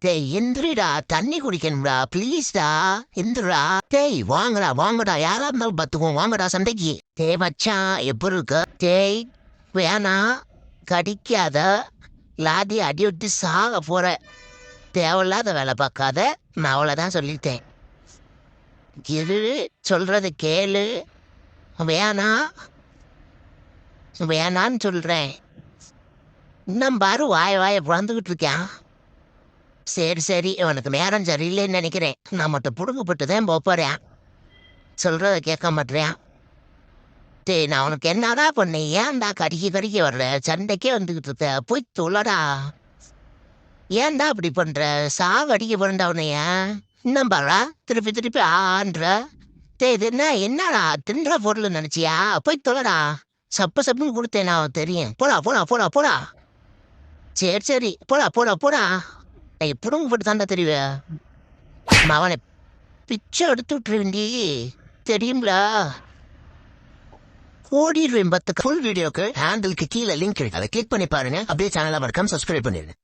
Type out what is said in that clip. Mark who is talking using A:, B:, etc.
A: டேய் எந்திரிடா, தண்ணி குடிக்கணும்டா, ப்ளீஸ்டா எந்திரா. டேய் வாங்கடா வாங்கடா, யாரா இருந்தாலும் பார்த்துக்குவோம், வாங்கடா சண்டைக்கு. டேய் மச்சான் எப்படி இருக்க? டேய் வேணா, கடிக்காத, லாதி அடி விட்டு சாக போற. தேவையில்லாத வேலை பார்க்காத, நான் அவ்வளோதான் சொல்லிட்டேன். இரு, சொல்றத கேளு. வேணா, வேணான்னு சொல்றேன். இன்னும் பாரு வாய பிறந்துகிட்டு இருக்கேன். சரி சரி, உனக்கு நேரம் சரியில்லைன்னு நினைக்கிறேன். நான் மட்டும் புடுங்கப்பட்டு தான் போறேன். சொல்றத கேட்க மாட்டேன். டேய் நான் உனக்கு என்னடா பண்ணேன்? ஏன்டா கடிக்க வர்ற? சண்டைக்கே வந்துகிட்டு இருக்க, போய் தொலைடா. ஏன்டா அப்படி பண்ற? சாவடிக்க போறேன்டா உன்னைய. இன்னும் பாரா, திருப்பி திருப்பி ஆன்ற. டேய் இது என்னடா தின்ற பொருள் நினைச்சியா? போய் தொலைடா. சப்புன்னு கொடுத்தேன் நான், தெரியும். போடா போடா போடா போடா. சரி சரி, போடா போடா போடா. நான் புடுங்க போட்டு தாண்டா தெரியுவேன். அவனை பிச்சை எடுத்து விட்டுருவேண்டி, தெரியுங்களா? ஓடிடுவேன். ஃபுல் வீடியோக்கு ஹேண்டிலுக்கு கீழே லிங்க் இருக்கு, அதை கிளிக் பண்ணி பாருங்க. அப்படியே சேனலை மறக்காம சப்ஸ்கிரைப் பண்ணிடுங்க.